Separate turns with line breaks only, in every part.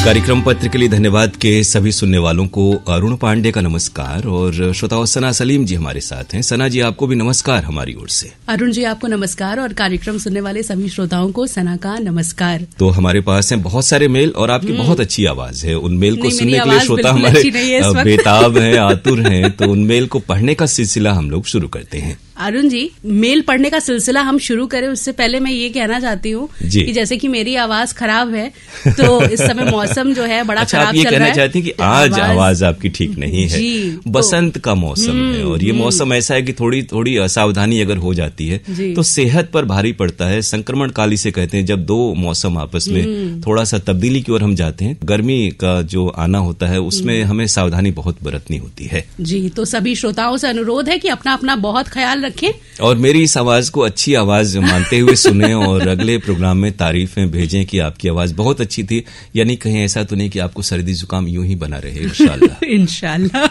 कार्यक्रम पत्र के लिए धन्यवाद के सभी सुनने वालों को अरुण पांडे का नमस्कार। और श्रोताओं सना सलीम जी हमारे साथ हैं। सना जी आपको भी नमस्कार हमारी ओर से।
अरुण जी आपको नमस्कार और कार्यक्रम सुनने वाले सभी श्रोताओं को सना का नमस्कार।
तो हमारे पास हैं बहुत सारे मेल और आपकी बहुत अच्छी आवाज है। उन मेल को सुनने के लिए श्रोता हमारे बेताब हैं, आतुर हैं। तो उन मेल को पढ़ने का सिलसिला हम लोग शुरू करते हैं।
अरुण जी, मेल पढ़ने का सिलसिला हम शुरू करें उससे पहले मैं ये कहना चाहती हूँ कि जैसे कि मेरी आवाज खराब है तो इस समय मौसम जो है बड़ा खराब चल रहा है।
आप ये कहना चाहती हैं कि आज आवाज आपकी ठीक नहीं है। बसंत का मौसम है और ये मौसम ऐसा है कि थोड़ी थोड़ी असावधानी अगर हो जाती है तो सेहत पर भारी पड़ता है। संक्रमण काली से कहते हैं जब दो मौसम आपस में थोड़ा सा तब्दीली की ओर हम जाते हैं। गर्मी का जो आना होता है उसमें हमें सावधानी बहुत बरतनी होती है।
जी, तो सभी श्रोताओं से अनुरोध है कि अपना अपना बहुत ख्याल रखें
और मेरी इस आवाज को अच्छी आवाज मानते हुए सुने और अगले प्रोग्राम में तारीफें भेजें कि आपकी आवाज बहुत अच्छी थी। यानी कहीं ऐसा तो नहीं कि आपको सर्दी जुकाम यूं ही बना रहे। इंशाल्लाह।
इंशाल्लाह।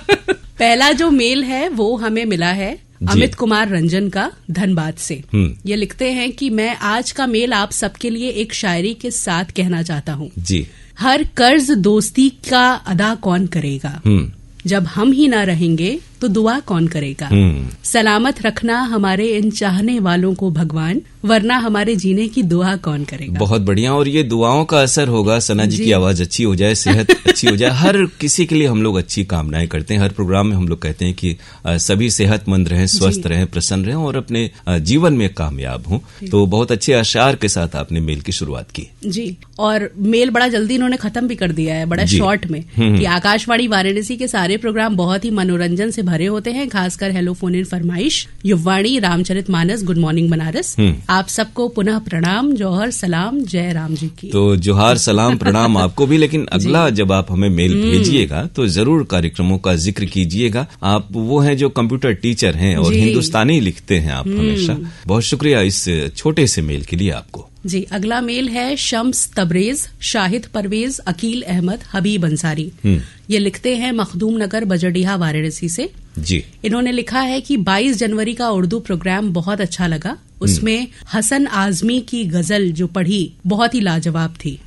पहला जो मेल है वो हमें मिला है अमित कुमार रंजन का धनबाद से। ये लिखते हैं कि मैं आज का मेल आप सबके लिए एक शायरी के साथ कहना चाहता हूँ। जी, हर कर्ज दोस्ती का अदा कौन करेगा, जब हम ही ना रहेंगे तो दुआ कौन करेगा। सलामत रखना हमारे इन चाहने वालों को भगवान, वरना हमारे जीने की दुआ कौन करेगा। बहुत
बढ़िया। और ये दुआओं का असर होगा सना जी की आवाज अच्छी हो जाए, सेहत अच्छी हो जाए। हर किसी के लिए हम लोग अच्छी कामनाएं करते हैं। हर प्रोग्राम में हम लोग कहते हैं कि सभी सेहतमंद रहें, स्वस्थ रहें, प्रसन्न रहें और अपने जीवन में कामयाब हों। तो बहुत अच्छे अशार के साथ आपने मेल की शुरुआत की।
जी, और मेल बड़ा जल्दी इन्होंने खत्म भी कर दिया है, बड़ा शॉर्ट में, कि आकाशवाणी वाराणसी के सारे प्रोग्राम बहुत ही मनोरंजन से भरे होते हैं, खासकर हेलो फोन इन फरमाइश, युववाणी, रामचरितमानस, गुड मॉर्निंग बनारस। आप सबको पुनः प्रणाम, जौहर सलाम, जय राम जी की।
तो जोहार सलाम प्रणाम आपको भी। लेकिन अगला जब आप हमें मेल भेजिएगा तो जरूर कार्यक्रमों का जिक्र कीजिएगा। आप वो हैं जो कंप्यूटर टीचर हैं और हिंदुस्तानी लिखते हैं आप हमेशा। बहुत शुक्रिया इस छोटे से मेल के लिए आपको।
जी, अगला मेल है शम्स तबरेज, शाहिद परवेज, अकील अहमद, हबीब अंसारी। ये लिखते हैं मखदूम नगर, बजड़िया, वाराणसी से। जी, इन्होंने लिखा है कि 22 जनवरी का उर्दू प्रोग्राम बहुत अच्छा लगा। उसमें हसन आजमी की गजल जो पढ़ी बहुत ही लाजवाब थी।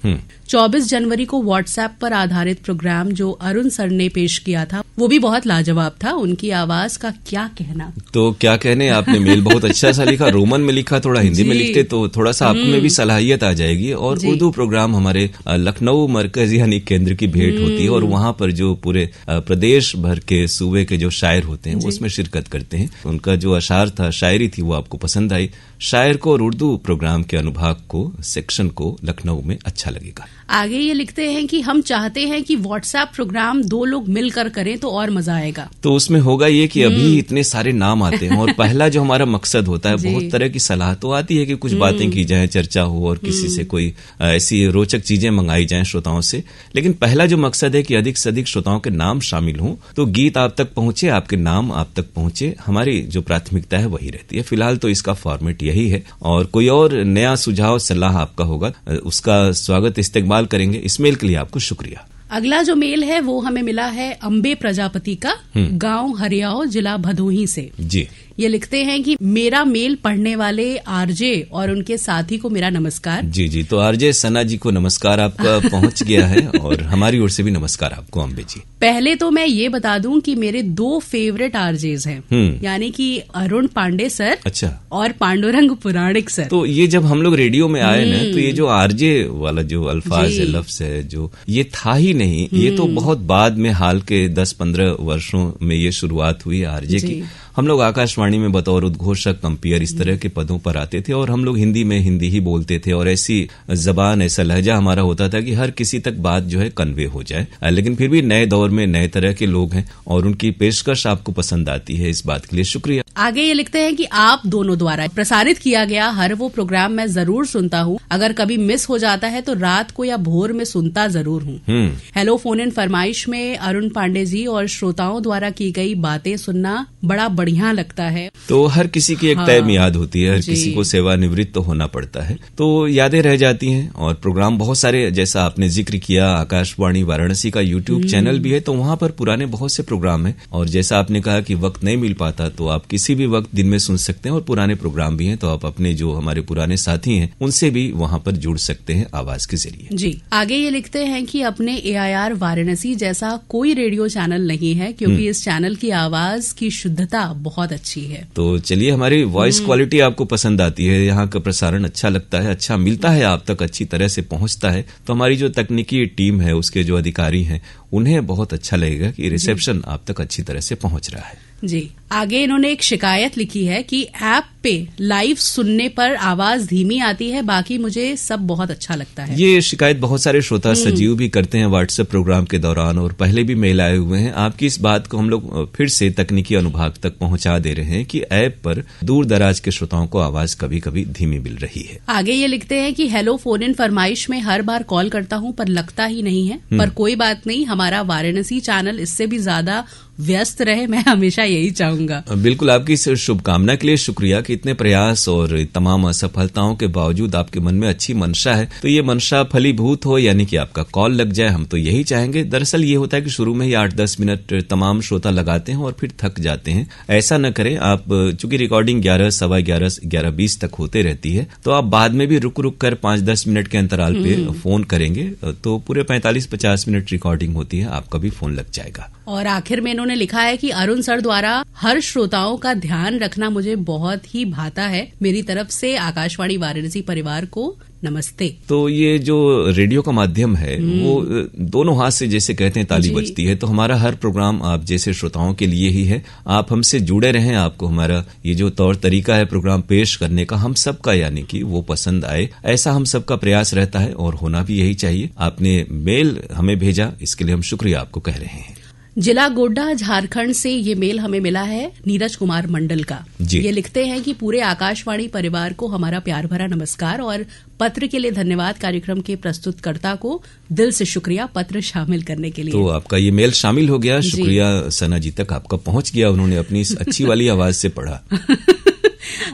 24 जनवरी को व्हाट्सएप पर आधारित प्रोग्राम जो अरुण सर ने पेश किया था वो भी बहुत लाजवाब था। उनकी आवाज का क्या कहना।
तो क्या कहने, आपने मेल बहुत अच्छा सा लिखा, रोमन में लिखा, थोड़ा हिंदी में लिखते तो थोड़ा सा आप में भी सलाहियत आ जाएगी। और उर्दू प्रोग्राम हमारे लखनऊ मरकज यानी केंद्र की भेंट होती है और वहाँ पर जो पूरे प्रदेश भर के सूबे के जो शायर होते हैं वो उसमें शिरकत करते हैं। उनका जो अशार था, शायरी थी, वो आपको पसंद आई। शायर को और उर्दू प्रोग्राम के अनुभाग को, सेक्शन को लखनऊ में अच्छा लगेगा।
आगे ये लिखते हैं कि हम चाहते हैं कि व्हाट्सएप प्रोग्राम 2 लोग मिलकर करें तो और मजा आएगा।
तो उसमें होगा ये कि अभी इतने सारे नाम आते हैं और पहला जो हमारा मकसद होता है, बहुत तरह की सलाह तो आती है कि कुछ बातें की जाएं, चर्चा हो और किसी से कोई ऐसी रोचक चीजें मंगाई जाएं श्रोताओं से। लेकिन पहला जो मकसद है कि अधिक से अधिक श्रोताओं के नाम शामिल हों, तो गीत आप तक पहुंचे, आपके नाम आप तक पहुंचे। हमारी जो प्राथमिकता है वही रहती है। फिलहाल तो इसका फॉर्मेट यही है और कोई और नया सुझाव सलाह आपका होगा उसका स्वागत इस्तेकबाल करेंगे। इस मेल के लिए आपको शुक्रिया।
अगला जो मेल है वो हमें मिला है अम्बे प्रजापति का, गांव हरियाओ, जिला भदोही से। जी, ये लिखते हैं कि मेरा मेल पढ़ने वाले आरजे और उनके साथी को मेरा नमस्कार।
जी जी, तो आरजे सना जी को नमस्कार आपका पहुंच गया है और हमारी ओर से भी नमस्कार आपको अम्बे जी।
पहले तो मैं ये बता दूं कि मेरे 2 फेवरेट आरजेज हैं, यानी कि अरुण पांडे सर, अच्छा, और पांडुरंग पुराणिक सर।
तो ये जब हम लोग रेडियो में आए ना तो ये जो आरजे वाला जो अल्फाज है, लफ्ज है, जो ये था ही नहीं, ये तो बहुत बाद में, हाल के 10-15 वर्षों में ये शुरुआत हुई आरजे की। हम लोग आकाशवाणी में बतौर उद्घोषक, कंपेयर, इस तरह के पदों पर आते थे और हम लोग हिंदी में हिंदी ही बोलते थे और ऐसी जबान, ऐसा लहजा हमारा होता था कि हर किसी तक बात जो है कन्वे हो जाए। लेकिन फिर भी नए दौर में नए तरह के लोग हैं और उनकी पेशकश आपको पसंद आती है, इस बात के लिए शुक्रिया।
आगे ये लिखते हैं कि आप दोनों द्वारा प्रसारित किया गया हर वो प्रोग्राम मैं जरूर सुनता हूँ। अगर कभी मिस हो जाता है तो रात को या भोर में सुनता जरूर हूँ। हेलो फोन इन फरमाइश में अरुण पांडे जी और श्रोताओं द्वारा की गई बातें सुनना बड़ा बढ़िया लगता है।
तो हर किसी की एक तय मियाद होती है, हर किसी को सेवानिवृत्त तो होना पड़ता है, तो यादें रह जाती हैं। और प्रोग्राम बहुत सारे, जैसा आपने जिक्र किया, आकाशवाणी वाराणसी का यूट्यूब चैनल भी है, तो वहां पर पुराने बहुत से प्रोग्राम हैं। और जैसा आपने कहा कि वक्त नहीं मिल पाता, तो आप किसी भी वक्त दिन में सुन सकते हैं। और पुराने प्रोग्राम भी हैं, तो आप अपने जो हमारे पुराने साथी हैं उनसे भी वहां पर जुड़ सकते हैं आवाज के जरिए।
जी, आगे ये लिखते हैं कि अपने AIR वाराणसी जैसा कोई रेडियो चैनल नहीं है, क्योंकि इस चैनल की आवाज की शुद्धता बहुत अच्छी है।
तो चलिए, हमारी वॉइस क्वालिटी आपको पसंद आती है, यहाँ का प्रसारण अच्छा लगता है, अच्छा मिलता है, आप तक अच्छी तरह से पहुंचता है, तो हमारी जो तकनीकी टीम है, उसके जो अधिकारी हैं, उन्हें बहुत अच्छा लगेगा कि रिसेप्शन आप तक अच्छी तरह से पहुंच रहा है।
जी, आगे इन्होंने एक शिकायत लिखी है कि ऐप पे लाइव सुनने पर आवाज धीमी आती है, बाकी मुझे सब बहुत अच्छा लगता है।
ये शिकायत बहुत सारे श्रोता सजीव भी करते हैं व्हाट्सएप प्रोग्राम के दौरान, और पहले भी मेल आए हुए हैं। आपकी इस बात को हम लोग फिर से तकनीकी अनुभाग तक पहुंचा दे रहे हैं कि ऐप पर दूर दराज के श्रोताओं को आवाज कभी कभी धीमी मिल रही है।
आगे ये लिखते हैं कि हेलो फोन इन फरमाइश में हर बार कॉल करता हूं पर लगता ही नहीं है, पर कोई बात नहीं, हमारा वाराणसी चैनल इससे भी ज्यादा व्यस्त रहे, मैं हमेशा यही चाहूंगा।
बिल्कुल, आपकी इस शुभकामना के लिए शुक्रिया कि इतने प्रयास और तमाम असफलताओं के बावजूद आपके मन में अच्छी मंशा है, तो ये मंशा फलीभूत हो, यानी कि आपका कॉल लग जाए, हम तो यही चाहेंगे। दरअसल ये होता है कि शुरू में ही 8-10 मिनट तमाम श्रोता लगाते हैं और फिर थक जाते हैं। ऐसा न करें आप, चूंकि रिकॉर्डिंग 11, 11:15, 11:20 तक होते रहती है, तो आप बाद में भी रुक रुक कर 5-10 मिनट के अंतराल पे फोन करेंगे तो पूरे 45-50 मिनट रिकॉर्डिंग होती है, आपका भी फोन लग जाएगा।
और आखिर में इन्होंने लिखा है कि अरुण सर द्वारा हर श्रोताओं का ध्यान रखना मुझे बहुत ही भाता है। मेरी तरफ से आकाशवाणी वाराणसी परिवार को नमस्ते।
तो ये जो रेडियो का माध्यम है, वो दोनों हाथ से जैसे कहते हैं ताली बजती है, तो हमारा हर प्रोग्राम आप जैसे श्रोताओं के लिए ही है। आप हमसे जुड़े रहें, आपको हमारा ये जो तौर तरीका है प्रोग्राम पेश करने का, हम सबका यानी कि वो पसंद आए, ऐसा हम सबका प्रयास रहता है और होना भी यही चाहिए। आपने मेल हमें भेजा, इसके लिए हम शुक्रिया आपको कह रहे हैं।
जिला गोड्डा झारखंड से ये मेल हमें मिला है नीरज कुमार मंडल का। ये लिखते हैं कि पूरे आकाशवाणी परिवार को हमारा प्यार भरा नमस्कार और पत्र के लिए धन्यवाद। कार्यक्रम के प्रस्तुतकर्ता को दिल से शुक्रिया पत्र शामिल करने के लिए।
तो आपका ये मेल शामिल हो गया, शुक्रिया सना जी तक आपका पहुंच गया, उन्होंने अपनी इस अच्छी वाली आवाज से पढ़ा।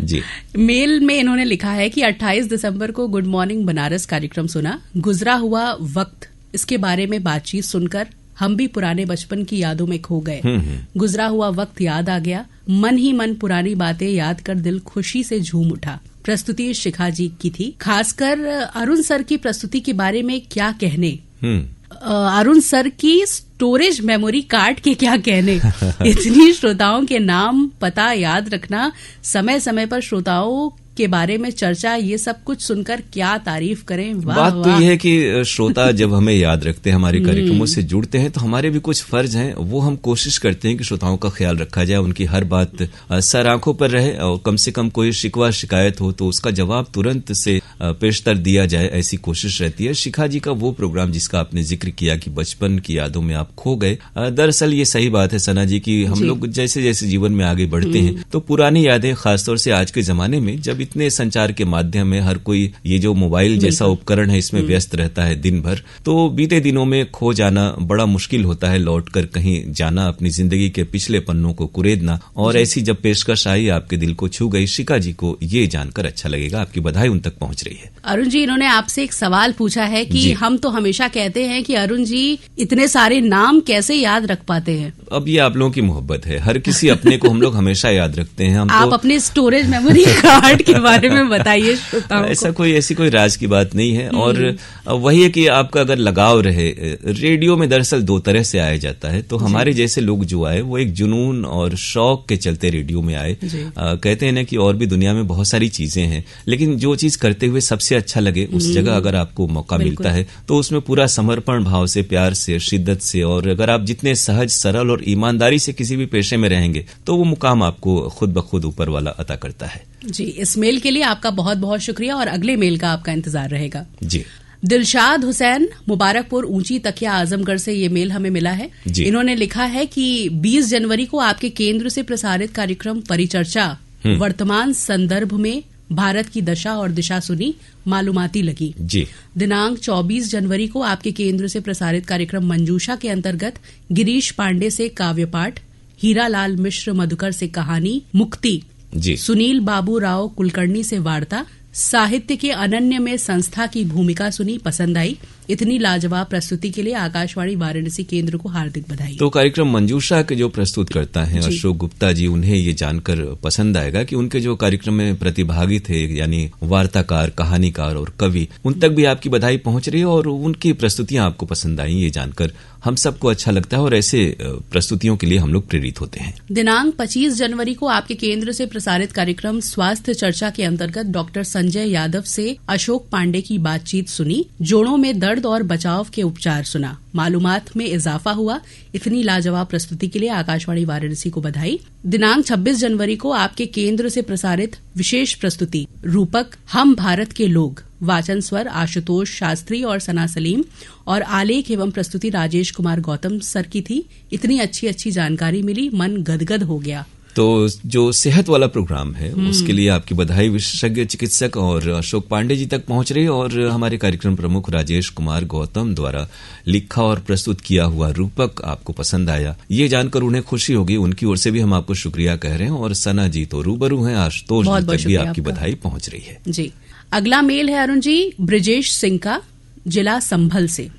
जी,
मेल में इन्होंने लिखा है कि 28 दिसंबर को गुड मॉर्निंग बनारस कार्यक्रम सुना, गुजरा हुआ वक्त, इसके बारे में बातचीत सुनकर हम भी पुराने बचपन की यादों में खो गए। गुजरा हुआ वक्त याद आ गया, मन ही मन पुरानी बातें याद कर दिल खुशी से झूम उठा। प्रस्तुति शिखा जी की थी। खासकर अरुण सर की प्रस्तुति के बारे में क्या कहने, अरुण सर की स्टोरेज मेमोरी कार्ड के क्या कहने। इतनी श्रोताओं के नाम पता याद रखना, समय समय पर श्रोताओं के बारे में चर्चा, ये सब कुछ सुनकर क्या तारीफ करें। वाह,
बात तो यह है कि श्रोता जब हमें याद रखते हैं, हमारे कार्यक्रमों से जुड़ते हैं, तो हमारे भी कुछ फर्ज हैं, वो हम कोशिश करते हैं कि श्रोताओं का ख्याल रखा जाए, उनकी हर बात सर आंखों पर रहे, और कम से कम कोई शिकवा शिकायत हो तो उसका जवाब तुरंत से पेशतर दिया जाए, ऐसी कोशिश रहती है। शिखा जी का वो प्रोग्राम जिसका आपने जिक्र किया कि बचपन की यादों में आप खो गए, दरअसल ये सही बात है सना जी की हम लोग जैसे जैसे जीवन में आगे बढ़ते हैं, तो पुरानी यादें, खासतौर से आज के जमाने में जब इतने संचार के माध्यम में हर कोई ये जो मोबाइल जैसा उपकरण है इसमें व्यस्त रहता है दिन भर, तो बीते दिनों में खो जाना बड़ा मुश्किल होता है, लौट कर कहीं जाना, अपनी जिंदगी के पिछले पन्नों को कुरेदना। और ऐसी जब पेशकश आई, आपके दिल को छू गई, शिखा जी को ये जानकर अच्छा लगेगा, आपकी बधाई उन तक पहुंच रही है।
अरुण जी, इन्होंने आपसे एक सवाल पूछा है कि हम तो हमेशा कहते हैं कि अरुण जी इतने सारे नाम कैसे याद रख पाते हैं।
अब ये आप लोगों की मोहब्बत है, हर किसी अपने को हम लोग हमेशा याद रखते हैं। हम
आप
तो
अपने स्टोरेज मेमोरी कार्ड के बारे में बताइए श्रोताओं को।
ऐसी कोई राज की बात नहीं है। और वही है कि आपका अगर लगाव रहे, रेडियो में दरअसल दो तरह से आया जाता है, तो हमारे जैसे लोग जो आए वो एक जुनून और शौक के चलते रेडियो में आए। कहते हैं ना कि और भी दुनिया में बहुत सारी चीजें हैं, लेकिन जो चीज करते हुए सबसे अच्छा लगे उस जगह अगर आपको मौका मिलता है तो उसमें पूरा समर्पण भाव से, प्यार से, शिद्दत से, और अगर आप जितने सहज, सरल और ईमानदारी से किसी भी पेशे में रहेंगे तो वो मुकाम आपको खुद ब खुद ऊपर वाला अता करता है।
जी, इस मेल के लिए आपका बहुत बहुत शुक्रिया और अगले मेल का आपका इंतजार रहेगा।
जी,
दिलशाद हुसैन मुबारकपुर ऊंची तकिया आजमगढ़ से ये मेल हमें मिला है। इन्होंने लिखा है कि 20 जनवरी को आपके केंद्र से प्रसारित कार्यक्रम परिचर्चा वर्तमान संदर्भ में भारत की दशा और दिशा सुनी, मालूमाती लगी।
जी,
दिनांक 24 जनवरी को आपके केंद्र से प्रसारित कार्यक्रम मंजूषा के अंतर्गत गिरीश पांडे से काव्य पाठ, हीरालाल मिश्र मधुकर से कहानी मुक्ति
जी,
सुनील बाबू राव कुलकर्णी से वार्ता, साहित्य के अनन्य में संस्था की भूमिका सुनी, पसंद आई। इतनी लाजवाब प्रस्तुति के लिए आकाशवाणी वाराणसी केंद्र को हार्दिक बधाई।
तो कार्यक्रम मंजूषा के जो प्रस्तुत करता है अशोक गुप्ता जी, उन्हें ये जानकर पसंद आएगा कि उनके जो कार्यक्रम में प्रतिभागी थे यानी वार्ताकार, कहानीकार और कवि, उन तक भी आपकी बधाई पहुंच रही है और उनकी प्रस्तुतियां आपको पसंद आई। ये जानकर हम सबको अच्छा लगता है और ऐसे प्रस्तुतियों के लिए हम लोग प्रेरित होते हैं।
दिनांक 25 जनवरी को आपके केंद्र से प्रसारित कार्यक्रम स्वास्थ्य चर्चा के अंतर्गत डॉक्टर संजय यादव से अशोक पांडे की बातचीत सुनी, जोड़ों में दर्द और बचाव के उपचार सुना, मालूमात में इजाफा हुआ। इतनी लाजवाब प्रस्तुति के लिए आकाशवाणी वाराणसी को बधाई। दिनांक 26 जनवरी को आपके केंद्र से प्रसारित विशेष प्रस्तुति रूपक हम भारत के लोग, वाचन स्वर आशुतोष शास्त्री और सना सलीम और आलेख एवं प्रस्तुति राजेश कुमार गौतम सर की थी। इतनी अच्छी जानकारी मिली, मन गदगद हो गया।
तो जो सेहत वाला प्रोग्राम है उसके लिए आपकी बधाई विशेषज्ञ चिकित्सक और अशोक पांडे जी तक पहुंच रही है और हमारे कार्यक्रम प्रमुख राजेश कुमार गौतम द्वारा लिखा और प्रस्तुत किया हुआ रूपक आपको पसंद आया, ये जानकर उन्हें खुशी होगी। उनकी ओर से भी हम आपको शुक्रिया कह रहे हैं और सना जी तो रूबरू हैं, आशुतोष जी तक भी आपकी बधाई पहुंच रही है।
जी, अगला मेल है अरुण जी ब्रिजेश सिंह का, जिला संभल से।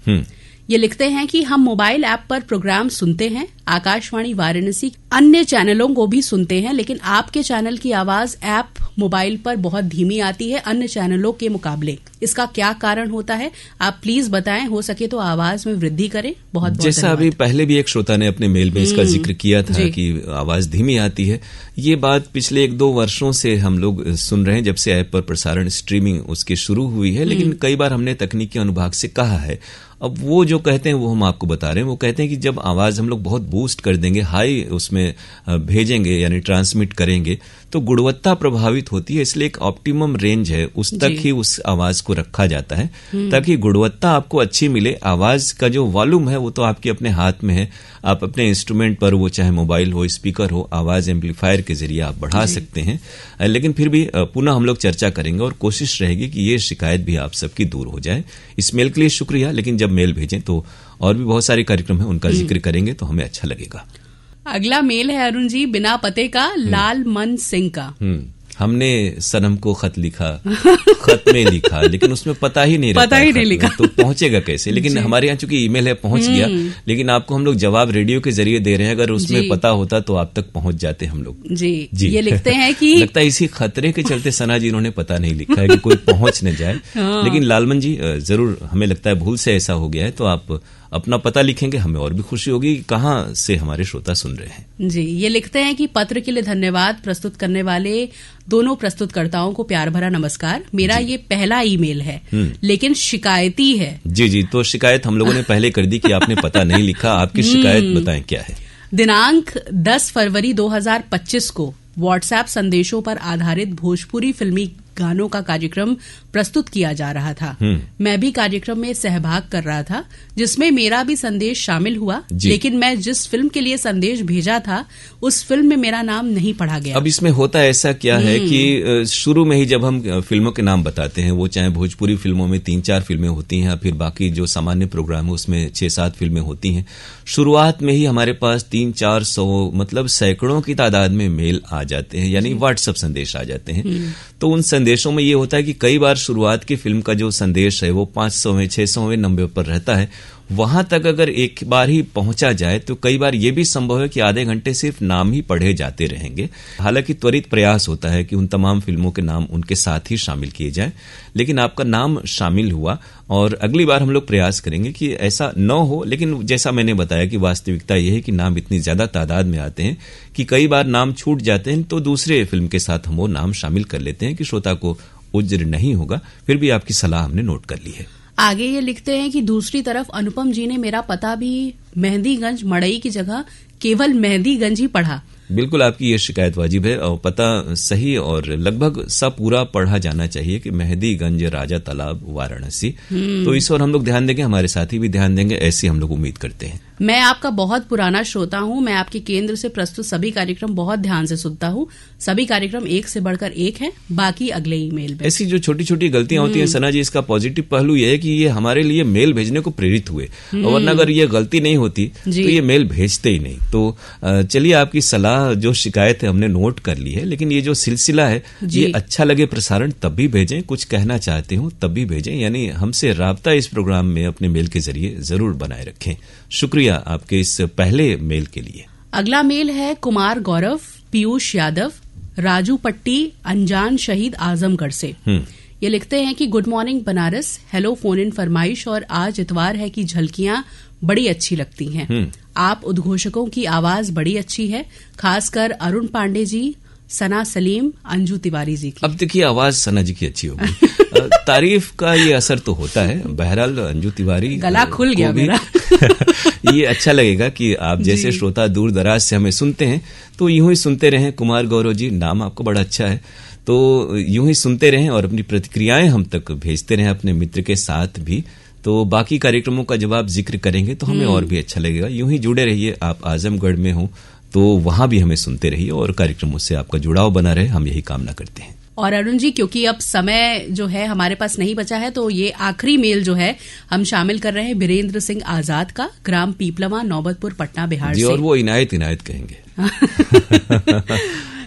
ये लिखते हैं कि हम मोबाइल ऐप पर प्रोग्राम सुनते हैं, आकाशवाणी वाराणसी अन्य चैनलों को भी सुनते हैं, लेकिन आपके चैनल की आवाज ऐप मोबाइल पर बहुत धीमी आती है अन्य चैनलों के मुकाबले। इसका क्या कारण होता है, आप प्लीज बताएं, हो सके तो आवाज में वृद्धि करें। बहुत
जैसा अभी पहले भी एक श्रोता ने अपने मेल में इसका जिक्र किया था कि आवाज धीमी आती है। ये बात पिछले 1-2 वर्षों से हम लोग सुन रहे हैं, जब से ऐप पर प्रसारण स्ट्रीमिंग उसकी शुरू हुई है। लेकिन कई बार हमने तकनीकी अनुभाग से कहा है, अब वो जो कहते हैं वो हम आपको बता रहे हैं। वो कहते हैं कि जब आवाज हम लोग बहुत बूस्ट कर देंगे, हाई उसमें भेजेंगे यानी ट्रांसमिट करेंगे, तो गुणवत्ता प्रभावित होती है। इसलिए एक ऑप्टिमम रेंज है, उस तक ही उस आवाज को रखा जाता है ताकि गुणवत्ता आपको अच्छी मिले। आवाज का जो वॉल्यूम है वो तो आपके अपने हाथ में है, आप अपने इंस्ट्रूमेंट पर, वो चाहे मोबाइल हो, स्पीकर हो, आवाज एम्पलीफायर के जरिए आप बढ़ा सकते हैं। लेकिन फिर भी पुनः हम लोग चर्चा करेंगे और कोशिश रहेगी कि ये शिकायत भी आप सबकी दूर हो जाए। इस मेल के लिए शुक्रिया, लेकिन जब मेल भेजें तो और भी बहुत सारे कार्यक्रम है, उनका जिक्र करेंगे तो हमें अच्छा लगेगा।
अगला मेल है अरुण जी बिना पते का, लाल मन सिंह का।
हमने सनम को खत लिखा, खत में लिखा, लेकिन उसमें पता ही नहीं लिखा तो पहुंचेगा कैसे। लेकिन हमारे यहाँ चूंकि ईमेल है, पहुंच गया, लेकिन आपको हम लोग जवाब रेडियो के जरिए दे रहे हैं। अगर उसमें पता होता तो आप तक पहुंच जाते हम लोग।
जी, ये लिखते हैं कि
लगता है इसी खतरे के चलते सना जी इन्होंने पता नहीं लिखा है कि कोई पहुंच न जाए। लेकिन लालमन जी जरूर, हमें लगता है भूल से ऐसा हो गया है, तो आप अपना पता लिखेंगे, हमें और भी खुशी होगी कि कहाँ से हमारे श्रोता सुन रहे हैं।
जी, ये लिखते हैं कि पत्र के लिए धन्यवाद, प्रस्तुत करने वाले दोनों प्रस्तुतकर्ताओं को प्यार भरा नमस्कार। मेरा ये पहला ईमेल है लेकिन शिकायती है।
जी, तो शिकायत हम लोगों ने पहले कर दी कि आपने पता नहीं लिखा। आपकी शिकायत बताएं क्या है।
दिनांक 10 फरवरी 2025 को व्हाट्सएप संदेशों पर आधारित भोजपुरी फिल्मी गानों का कार्यक्रम प्रस्तुत किया जा रहा था। मैं भी कार्यक्रम में सहभाग कर रहा था, जिसमें मेरा भी संदेश शामिल हुआ, लेकिन मैं जिस फिल्म के लिए संदेश भेजा था उस फिल्म में मेरा नाम नहीं पढ़ा गया।
अब इसमें होता ऐसा क्या है कि शुरू में ही जब हम फिल्मों के नाम बताते हैं, वो चाहे भोजपुरी फिल्मों में 3-4 फिल्में होती हैं, फिर बाकी जो सामान्य प्रोग्राम है उसमें 6-7 फिल्में होती हैं। शुरुआत में ही हमारे पास 300-400 मतलब सैकड़ों की तादाद में मेल आ जाते हैं, यानी व्हाट्सएप संदेश आ जाते हैं। तो उन संदेशों में ये होता है कि कई बार शुरुआत की फिल्म का जो संदेश है वो 500वें 600वें नंबर पर रहता है। वहां तक अगर एक बार ही पहुंचा जाए तो कई बार ये भी संभव है कि आधे घंटे सिर्फ नाम ही पढ़े जाते रहेंगे। हालांकि त्वरित प्रयास होता है कि उन तमाम फिल्मों के नाम उनके साथ ही शामिल किए जाए, लेकिन आपका नाम शामिल हुआ और अगली बार हम लोग प्रयास करेंगे कि ऐसा न हो। लेकिन जैसा मैंने बताया कि वास्तविकता यह है कि नाम इतनी ज्यादा तादाद में आते हैं कि कई बार नाम छूट जाते हैं, तो दूसरे फिल्म के साथ हम वो नाम शामिल कर लेते हैं कि श्रोता को उज्र नहीं होगा। फिर भी आपकी सलाह हमने नोट कर ली है।
आगे ये लिखते हैं कि दूसरी तरफ अनुपम जी ने मेरा पता भी मेहंदीगंज मड़ई की जगह केवल मेहंदीगंज ही पढ़ा।
बिल्कुल आपकी ये शिकायत वाजिब है और पता सही और लगभग सब पूरा पढ़ा जाना चाहिए कि मेहंदीगंज राजा तालाब वाराणसी। तो इस ओर हम लोग ध्यान देंगे, हमारे साथी भी ध्यान देंगे, ऐसी हम लोग उम्मीद करते हैं।
मैं आपका बहुत पुराना श्रोता हूं। मैं आपके केंद्र से प्रस्तुत सभी कार्यक्रम बहुत ध्यान से सुनता हूं। सभी कार्यक्रम एक से बढ़कर एक हैं। बाकी अगले ईमेल में।
ऐसी जो छोटी छोटी गलतियां होती हैं सना जी, इसका पॉजिटिव पहलू यह है कि ये हमारे लिए मेल भेजने को प्रेरित हुए, वरना अगर ये गलती नहीं होती तो ये मेल भेजते ही नहीं। तो चलिए, आपकी सलाह जो शिकायत है हमने नोट कर ली है, लेकिन ये जो सिलसिला है ये अच्छा लगे प्रसारण तब भी भेजें, कुछ कहना चाहते हो तब भी भेजें, यानी हमसे राब्ता इस प्रोग्राम में अपने मेल के जरिए जरूर बनाए रखें। शुक्रिया आपके इस पहले मेल के लिए।
अगला मेल है कुमार गौरव, पीयूष यादव, राजू पट्टी, अनजान शहीद आजमगढ़ से। ये लिखते हैं कि good morning Banaras, hello phone in फरमाइश, और आज इतवार है कि झलकियां बड़ी अच्छी लगती हैं। आप उद्घोषकों की आवाज बड़ी अच्छी है, खासकर अरुण पांडे जी, सना सलीम, अंजू तिवारी जी की।
अब देखिए, आवाज सना जी की अच्छी होगी। तारीफ का ये असर तो होता है। बहरहाल अंजू तिवारी,
गला खुल गया मेरा।
ये अच्छा लगेगा कि आप जैसे श्रोता दूर दराज से हमें सुनते हैं तो यूं ही सुनते रहें। कुमार गौरव जी, नाम आपका बड़ा अच्छा है, तो यूं ही सुनते रहें और अपनी प्रतिक्रियाएं हम तक भेजते रहें अपने मित्र के साथ भी। तो बाकी कार्यक्रमों का जब आप जिक्र करेंगे तो हमें और भी अच्छा लगेगा। यूं ही जुड़े रहिए। आप आजमगढ़ में हो तो वहां भी हमें सुनते रहिए और कार्यक्रमों से आपका जुड़ाव बना रहे, हम यही कामना करते हैं।
और अरुण जी, क्योंकि अब समय जो है हमारे पास नहीं बचा है, तो ये आखिरी मेल जो है हम शामिल कर रहे हैं बीरेंद्र सिंह आजाद का, ग्राम पीपलवा, नौबतपुर, पटना, बिहार से।
और वो इनायत कहेंगे।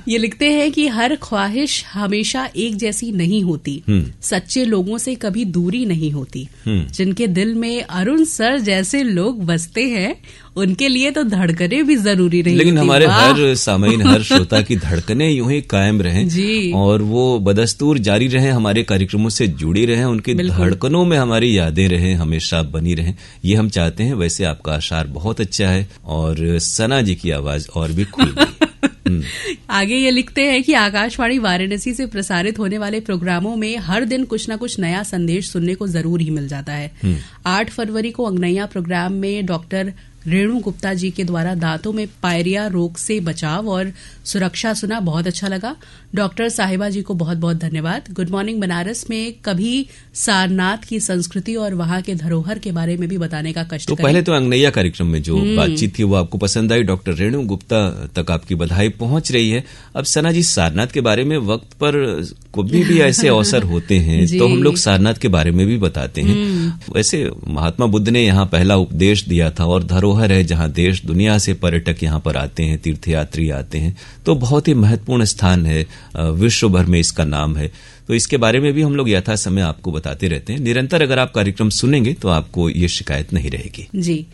ये लिखते हैं कि हर ख्वाहिश हमेशा एक जैसी नहीं होती, सच्चे लोगों से कभी दूरी नहीं होती। जिनके दिल में अरुण सर जैसे लोग बसते हैं उनके लिए तो धड़कने भी जरूरी नहीं,
लेकिन हमारे हर सामईन, हर श्रोता की धड़कने यूं ही कायम रहें और वो बदस्तूर जारी रहें, हमारे कार्यक्रमों से जुड़ी रहें, उनकी धड़कनों में हमारी यादें रहें, हमेशा बनी रहें, ये हम चाहते हैं। वैसे आपका आशार बहुत अच्छा है और सना जी की आवाज और भी खुल गई।
आगे ये लिखते हैं कि आकाशवाणी वाराणसी से प्रसारित होने वाले प्रोग्रामों में हर दिन कुछ न कुछ नया संदेश सुनने को जरूर ही मिल जाता है। 8 फरवरी को अंगनैया प्रोग्राम में डॉक्टर रेणु गुप्ता जी के द्वारा दांतों में पायरिया रोग से बचाव और सुरक्षा सुना, बहुत अच्छा लगा। डॉक्टर साहिबा जी को बहुत बहुत धन्यवाद। गुड मॉर्निंग बनारस में कभी सारनाथ की संस्कृति और वहां के धरोहर के बारे में भी बताने का कष्ट
तो पहले तो अंगनैया कार्यक्रम में जो बातचीत थी वो आपको पसंद आई। डॉक्टर रेणु गुप्ता तक आपकी बधाई पहुंच रही है। अब सना जी, सारनाथ के बारे में वक्त पर कभी भी ऐसे अवसर होते हैं तो हम लोग सारनाथ के बारे में भी बताते हैं। वैसे महात्मा बुद्ध ने यहाँ पहला उपदेश दिया था और धरोहर है जहाँ देश दुनिया से पर्यटक यहाँ पर आते हैं, तीर्थयात्री आते हैं, तो बहुत ही महत्वपूर्ण स्थान है, विश्व भर में इसका नाम है। तो इसके बारे में भी हम लोग यथा समय आपको बताते रहते हैं। निरंतर अगर आप कार्यक्रम सुनेंगे तो आपको ये शिकायत नहीं रहेगी।
जी।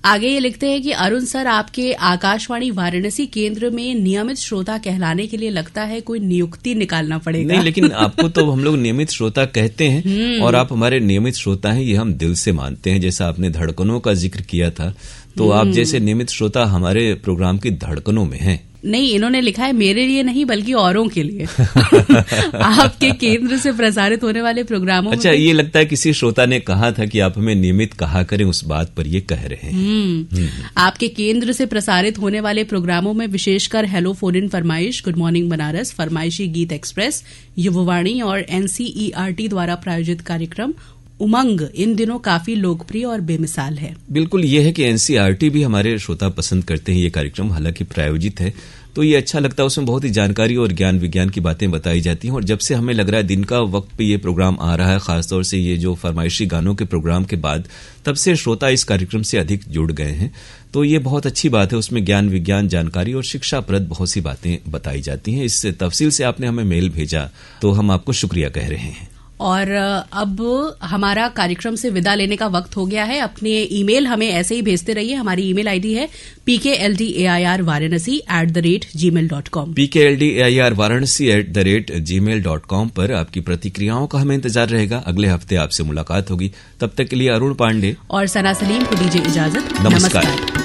आगे ये लिखते हैं कि अरुण सर, आपके आकाशवाणी वाराणसी केंद्र में नियमित श्रोता कहलाने के लिए लगता है कोई नियुक्ति निकालना पड़ेगा।
नहीं, लेकिन आपको तो हम लोग नियमित श्रोता कहते हैं और आप हमारे नियमित श्रोता हैं, ये हम दिल से मानते हैं। जैसा आपने धड़कनों का जिक्र किया था, तो आप जैसे नियमित श्रोता हमारे प्रोग्राम की धड़कनों में हैं।
नहीं, इन्होंने लिखा है मेरे लिए नहीं बल्कि औरों के लिए। आपके केंद्र से प्रसारित होने वाले प्रोग्रामों
अच्छा, ये लगता है किसी श्रोता ने कहा था कि आप हमें नियमित कहा करें, उस बात पर ये कह रहे हैं।
आपके केंद्र से प्रसारित होने वाले प्रोग्रामों में विशेषकर हेलो फोन इन फरमाइश, गुड मॉर्निंग बनारस, फरमाइशी गीत एक्सप्रेस, युववाणी और NCERT द्वारा प्रायोजित कार्यक्रम उमंग इन दिनों काफी लोकप्रिय और बेमिसाल है।
बिल्कुल, ये है कि NCERT भी हमारे श्रोता पसंद करते हैं ये कार्यक्रम, हालांकि प्रायोजित है तो ये अच्छा लगता है। उसमें बहुत ही जानकारी और ज्ञान विज्ञान की बातें बताई जाती हैं और जब से हमें लग रहा है दिन का वक्त पे ये प्रोग्राम आ रहा है, खासतौर से ये जो फरमाइशी गानों के प्रोग्राम के बाद, तब से श्रोता इस कार्यक्रम से अधिक जुड़ गए हैं। तो ये बहुत अच्छी बात है। उसमें ज्ञान विज्ञान, जानकारी और शिक्षाप्रद बहुत सी बातें बताई जाती हैं। इस तफसील से आपने हमें मेल भेजा तो हम आपको शुक्रिया कह रहे हैं।
और अब हमारा कार्यक्रम से विदा लेने का वक्त हो गया है। अपने ईमेल हमें ऐसे ही भेजते रहिए। हमारी ईमेल आईडी है pkldairvaranasi@gmail.com।
pkldairvaranasi@gmail.com पर आपकी प्रतिक्रियाओं का हमें इंतजार रहेगा। अगले हफ्ते आपसे मुलाकात होगी। तब तक के लिए अरुण पांडे
और सना सलीम को दीजिए इजाजत। नमस्कार।